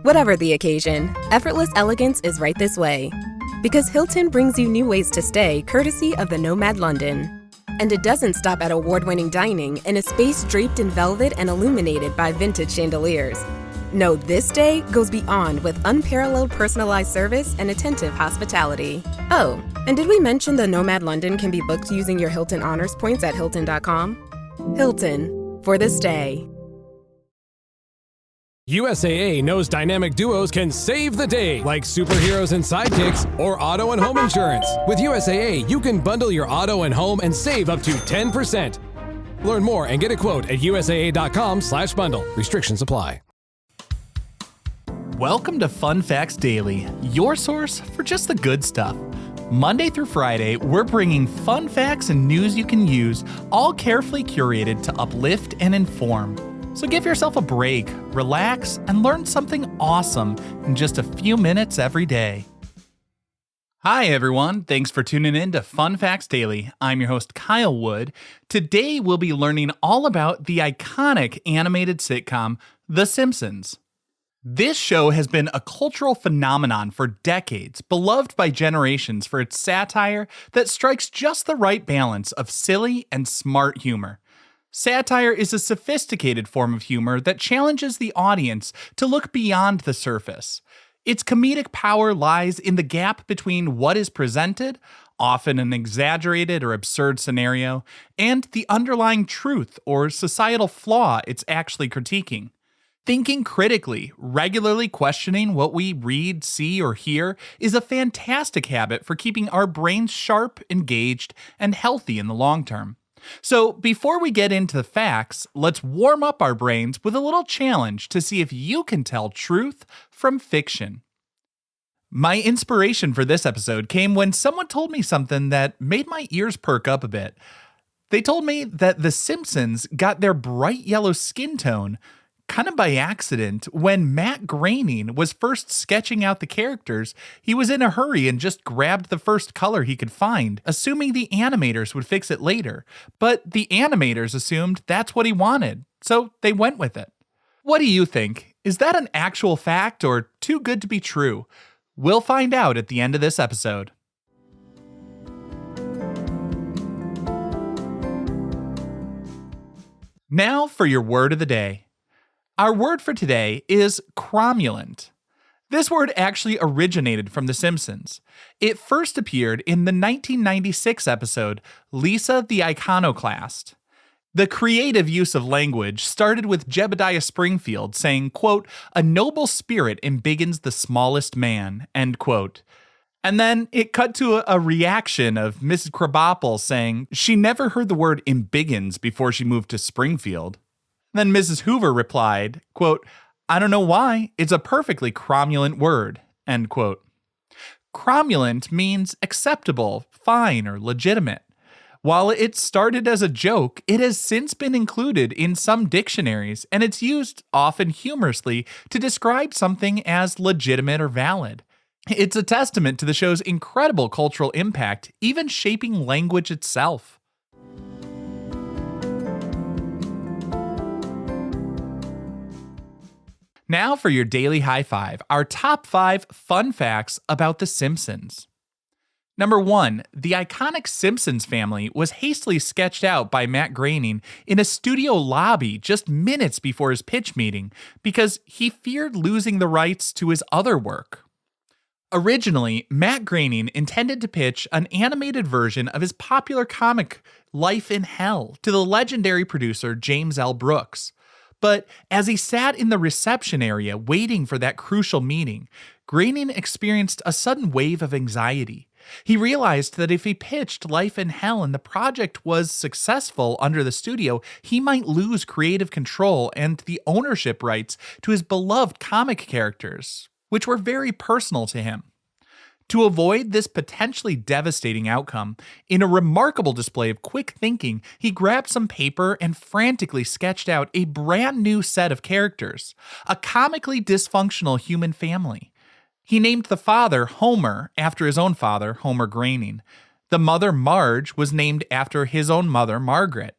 Whatever the occasion, effortless elegance is right this way. Because Hilton brings you new ways to stay courtesy of the Nomad London. And it doesn't stop at award-winning dining in a space draped in velvet and illuminated by vintage chandeliers. No, this day goes beyond with unparalleled personalized service and attentive hospitality. Oh, and did we mention the Nomad London can be booked using your Hilton Honors points at Hilton.com? Hilton, for the stay. USAA knows dynamic duos can save the day, like superheroes and sidekicks, or auto and home insurance. With USAA, you can bundle your auto and home and save up to 10%. Learn more and get a quote at USAA.com/bundle. Restrictions apply. Welcome to Fun Facts Daily, your source for just the good stuff. Monday through Friday, we're bringing fun facts and news you can use, all carefully curated to uplift and inform. So give yourself a break, relax, and learn something awesome in just a few minutes every day. Hi everyone, thanks for tuning in to Fun Facts Daily. I'm your host Kyle Wood. Today we'll be learning all about the iconic animated sitcom, The Simpsons. This show has been a cultural phenomenon for decades, beloved by generations for its satire that strikes just the right balance of silly and smart humor. Satire is a sophisticated form of humor that challenges the audience to look beyond the surface. Its comedic power lies in the gap between what is presented, often an exaggerated or absurd scenario, and the underlying truth or societal flaw it's actually critiquing. Thinking critically, regularly questioning what we read, see, or hear is a fantastic habit for keeping our brains sharp, engaged, and healthy in the long term. So before we get into the facts, let's warm up our brains with a little challenge to see if you can tell truth from fiction. My inspiration for this episode came when someone told me something that made my ears perk up a bit. They told me that The Simpsons got their bright yellow skin tone kind of by accident. When Matt Groening was first sketching out the characters, he was in a hurry and just grabbed the first color he could find, assuming the animators would fix it later. But the animators assumed that's what he wanted, so they went with it. What do you think? Is that an actual fact or too good to be true? We'll find out at the end of this episode. Now for your word of the day. Our word for today is cromulent. This word actually originated from The Simpsons. It first appeared in the 1996 episode, Lisa the Iconoclast. The creative use of language started with Jebediah Springfield saying, quote, "A noble spirit embiggens the smallest man," end quote. And then it cut to a reaction of Mrs. Krabappel saying she never heard the word embiggens before she moved to Springfield. Then Mrs. Hoover replied, quote, "I don't know why, it's a perfectly cromulent word," end quote. Cromulent means acceptable, fine, or legitimate. While it started as a joke, it has since been included in some dictionaries, and it's used, often humorously, to describe something as legitimate or valid. It's a testament to the show's incredible cultural impact, even shaping language itself. Now for your daily high five, our top 5 fun facts about The Simpsons. Number 1, the iconic Simpsons family was hastily sketched out by Matt Groening in a studio lobby just minutes before his pitch meeting because he feared losing the rights to his other work. Originally, Matt Groening intended to pitch an animated version of his popular comic Life in Hell to the legendary producer James L. Brooks. But as he sat in the reception area waiting for that crucial meeting, Groening experienced a sudden wave of anxiety. He realized that if he pitched Life in Hell and the project was successful under the studio, he might lose creative control and the ownership rights to his beloved comic characters, which were very personal to him. To avoid this potentially devastating outcome, in a remarkable display of quick thinking, he grabbed some paper and frantically sketched out a brand new set of characters, a comically dysfunctional human family. He named the father Homer after his own father, Homer Groening. The mother, Marge, was named after his own mother, Margaret.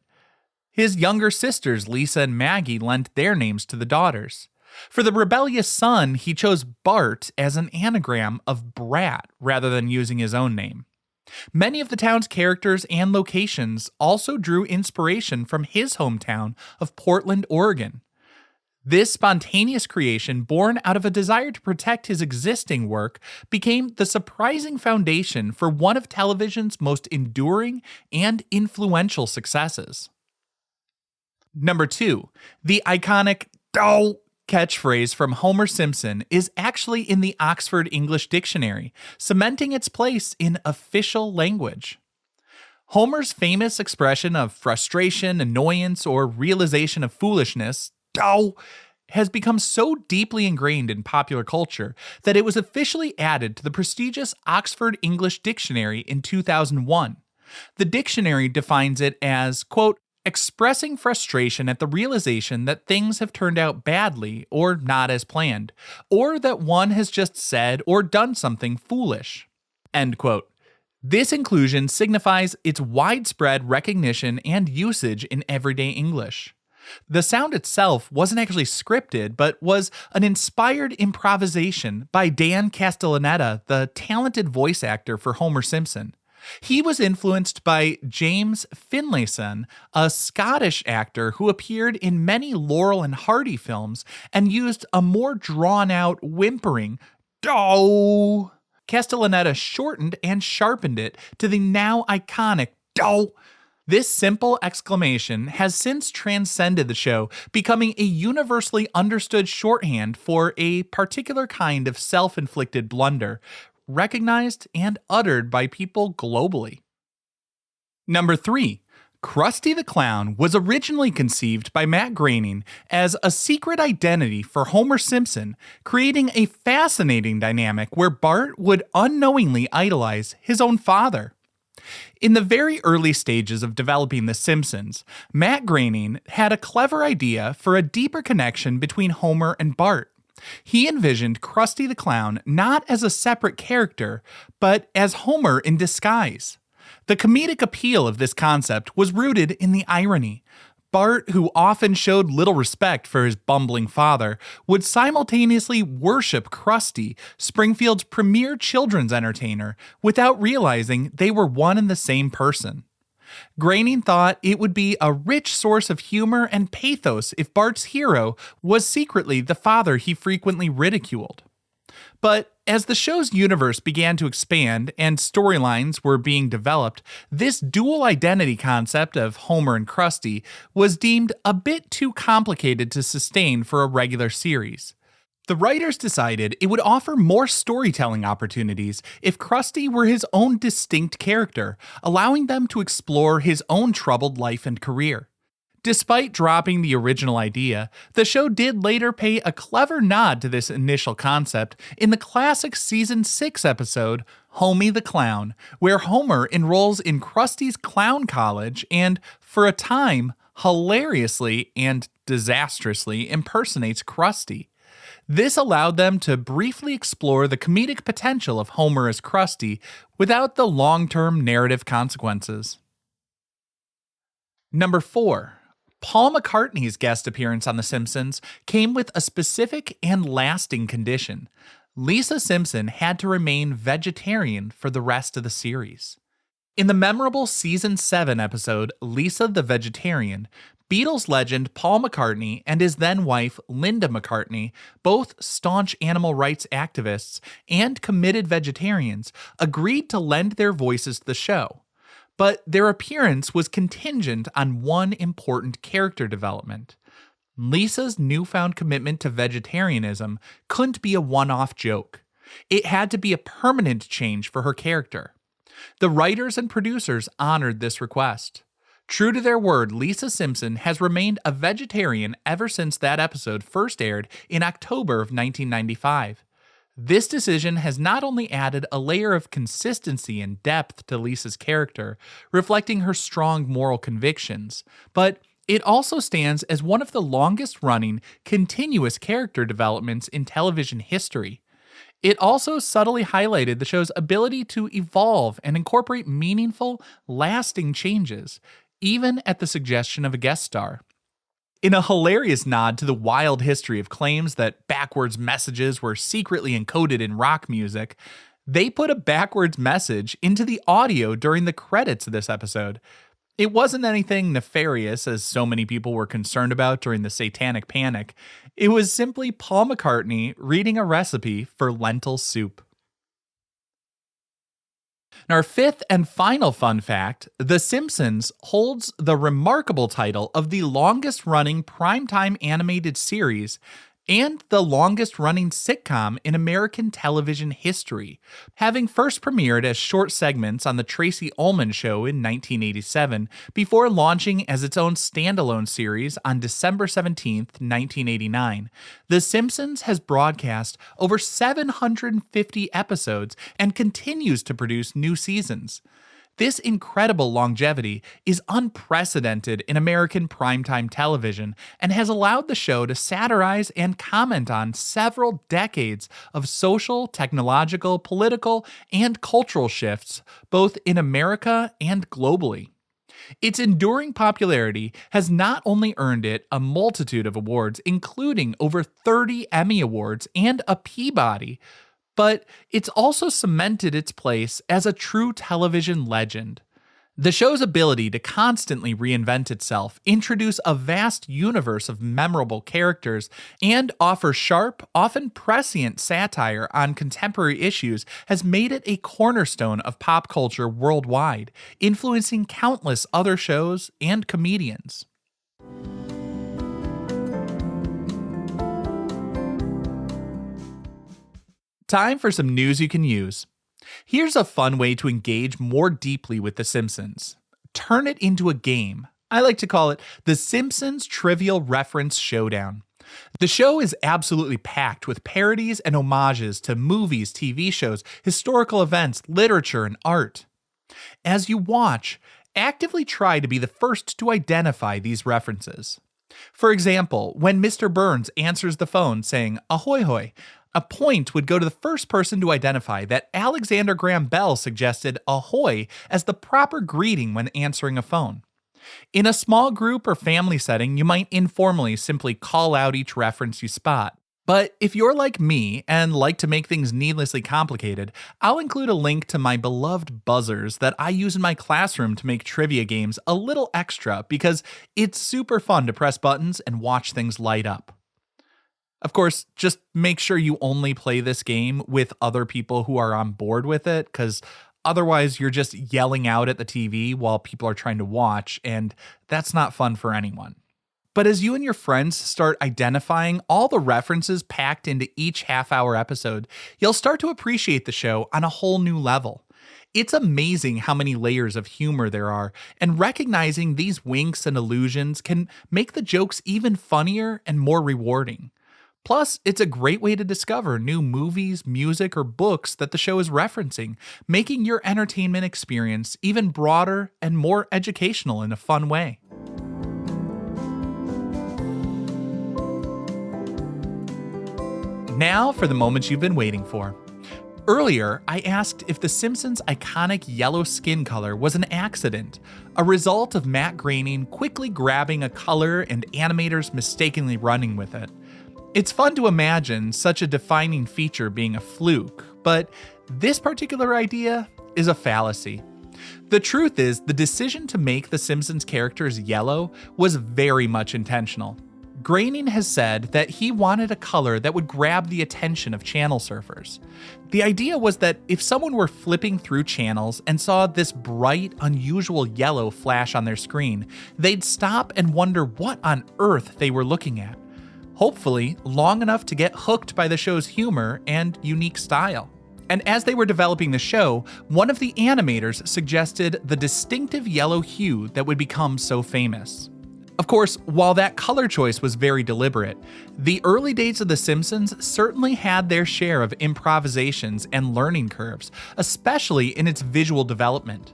His younger sisters, Lisa and Maggie, lent their names to the daughters. For the rebellious son, he chose Bart as an anagram of brat rather than using his own name. Many of the town's characters and locations also drew inspiration from his hometown of Portland, Oregon. This spontaneous creation, born out of a desire to protect his existing work, became the surprising foundation for one of television's most enduring and influential successes. Number 2, the iconic "Dow" catchphrase from Homer Simpson is actually in the Oxford English Dictionary, cementing its place in official language. Homer's famous expression of frustration, annoyance, or realization of foolishness, "Dow," has become so deeply ingrained in popular culture that it was officially added to the prestigious Oxford English Dictionary in 2001. The dictionary defines it as, quote, expressing frustration at the realization that things have turned out badly or not as planned, or that one has just said or done something foolish, end quote. This inclusion signifies its widespread recognition and usage in everyday English. The sound itself wasn't actually scripted, but was an inspired improvisation by Dan Castellaneta, the talented voice actor for Homer Simpson. He was influenced by James Finlayson, a Scottish actor who appeared in many Laurel and Hardy films and used a more drawn-out, whimpering "Dow." Castellaneta shortened and sharpened it to the now iconic "Dow." This simple exclamation has since transcended the show, becoming a universally understood shorthand for a particular kind of self-inflicted blunder, recognized and uttered by people globally. Number 3, Krusty the Clown was originally conceived by Matt Groening as a secret identity for Homer Simpson, creating a fascinating dynamic where Bart would unknowingly idolize his own father. In the very early stages of developing The Simpsons, Matt Groening had a clever idea for a deeper connection between Homer and Bart. He envisioned Krusty the Clown not as a separate character, but as Homer in disguise. The comedic appeal of this concept was rooted in the irony. Bart, who often showed little respect for his bumbling father, would simultaneously worship Krusty, Springfield's premier children's entertainer, without realizing they were one and the same person. Groening thought it would be a rich source of humor and pathos if Bart's hero was secretly the father he frequently ridiculed. But as the show's universe began to expand and storylines were being developed, this dual identity concept of Homer and Krusty was deemed a bit too complicated to sustain for a regular series. The writers decided it would offer more storytelling opportunities if Krusty were his own distinct character, allowing them to explore his own troubled life and career. Despite dropping the original idea, the show did later pay a clever nod to this initial concept in the classic Season 6 episode, Homie the Clown, where Homer enrolls in Krusty's clown college and, for a time, hilariously and disastrously impersonates Krusty. This allowed them to briefly explore the comedic potential of Homer as Krusty without the long-term narrative consequences. Number 4. Paul McCartney's guest appearance on The Simpsons came with a specific and lasting condition. Lisa Simpson had to remain vegetarian for the rest of the series. In the memorable Season 7 episode, Lisa the Vegetarian, Beatles legend Paul McCartney and his then-wife Linda McCartney, both staunch animal rights activists and committed vegetarians, agreed to lend their voices to the show. But their appearance was contingent on one important character development. Lisa's newfound commitment to vegetarianism couldn't be a one-off joke. It had to be a permanent change for her character. The writers and producers honored this request. True to their word, Lisa Simpson has remained a vegetarian ever since that episode first aired in October of 1995. This decision has not only added a layer of consistency and depth to Lisa's character, reflecting her strong moral convictions, but it also stands as one of the longest-running, continuous character developments in television history. It also subtly highlighted the show's ability to evolve and incorporate meaningful, lasting changes, even at the suggestion of a guest star. In a hilarious nod to the wild history of claims that backwards messages were secretly encoded in rock music, they put a backwards message into the audio during the credits of this episode. It wasn't anything nefarious, as so many people were concerned about during the Satanic Panic. It was simply Paul McCartney reading a recipe for lentil soup. Our fifth and final fun fact, The Simpsons holds the remarkable title of the longest-running primetime animated series and the longest-running sitcom in American television history, having first premiered as short segments on The Tracy Ullman Show in 1987 before launching as its own standalone series on December 17, 1989. The Simpsons has broadcast over 750 episodes and continues to produce new seasons. This incredible longevity is unprecedented in American primetime television and has allowed the show to satirize and comment on several decades of social, technological, political, and cultural shifts, both in America and globally. Its enduring popularity has not only earned it a multitude of awards, including over 30 Emmy Awards and a Peabody, but it's also cemented its place as a true television legend. The show's ability to constantly reinvent itself, introduce a vast universe of memorable characters, and offer sharp, often prescient satire on contemporary issues has made it a cornerstone of pop culture worldwide, influencing countless other shows and comedians. Time for some news you can use. Here's a fun way to engage more deeply with The Simpsons. Turn it into a game. I like to call it the Simpsons Trivial Reference Showdown. The show is absolutely packed with parodies and homages to movies, TV shows, historical events, literature, and art. As you watch, actively try to be the first to identify these references. For example, when Mr. Burns answers the phone saying, "Ahoy hoy," a point would go to the first person to identify that Alexander Graham Bell suggested ahoy as the proper greeting when answering a phone. In a small group or family setting, you might informally simply call out each reference you spot. But if you're like me and like to make things needlessly complicated, I'll include a link to my beloved buzzers that I use in my classroom to make trivia games a little extra because it's super fun to press buttons and watch things light up. Of course, just make sure you only play this game with other people who are on board with it, because otherwise you're just yelling out at the TV while people are trying to watch, and that's not fun for anyone. But as you and your friends start identifying all the references packed into each half-hour episode, you'll start to appreciate the show on a whole new level. It's amazing how many layers of humor there are, and recognizing these winks and allusions can make the jokes even funnier and more rewarding. Plus, it's a great way to discover new movies, music, or books that the show is referencing, making your entertainment experience even broader and more educational in a fun way. Now for the moments you've been waiting for. Earlier, I asked if The Simpsons' iconic yellow skin color was an accident, a result of Matt Groening quickly grabbing a color and animators mistakenly running with it. It's fun to imagine such a defining feature being a fluke, but this particular idea is a fallacy. The truth is, the decision to make the Simpsons characters yellow was very much intentional. Groening has said that he wanted a color that would grab the attention of channel surfers. The idea was that if someone were flipping through channels and saw this bright, unusual yellow flash on their screen, they'd stop and wonder what on earth they were looking at. Hopefully, long enough to get hooked by the show's humor and unique style. And as they were developing the show, one of the animators suggested the distinctive yellow hue that would become so famous. Of course, while that color choice was very deliberate, the early days of The Simpsons certainly had their share of improvisations and learning curves, especially in its visual development.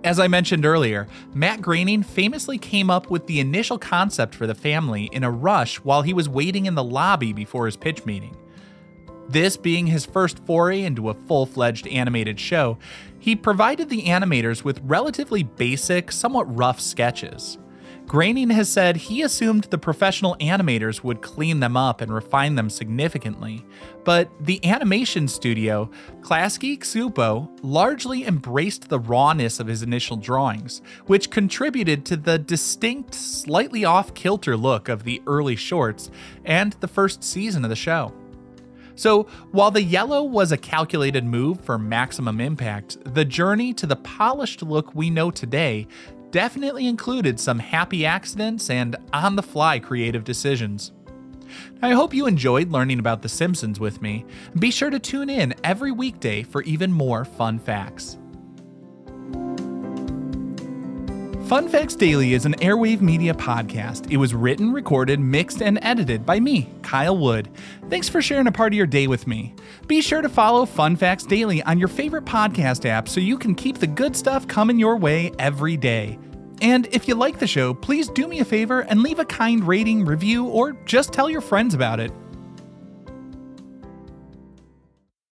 As I mentioned earlier, Matt Groening famously came up with the initial concept for the family in a rush while he was waiting in the lobby before his pitch meeting. This being his first foray into a full-fledged animated show, he provided the animators with relatively basic, somewhat rough sketches. Groening has said he assumed the professional animators would clean them up and refine them significantly, but the animation studio, Klasky Csupo, largely embraced the rawness of his initial drawings, which contributed to the distinct, slightly off-kilter look of the early shorts and the first season of the show. So, while the yellow was a calculated move for maximum impact, the journey to the polished look we know today definitely included some happy accidents and on-the-fly creative decisions. I hope you enjoyed learning about The Simpsons with me. Be sure to tune in every weekday for even more fun facts. Fun Facts Daily is an Airwave Media podcast. It was written, recorded, mixed, and edited by me, Kyle Wood. Thanks for sharing a part of your day with me. Be sure to follow Fun Facts Daily on your favorite podcast app so you can keep the good stuff coming your way every day. And if you like the show, please do me a favor and leave a kind rating, review, or just tell your friends about it.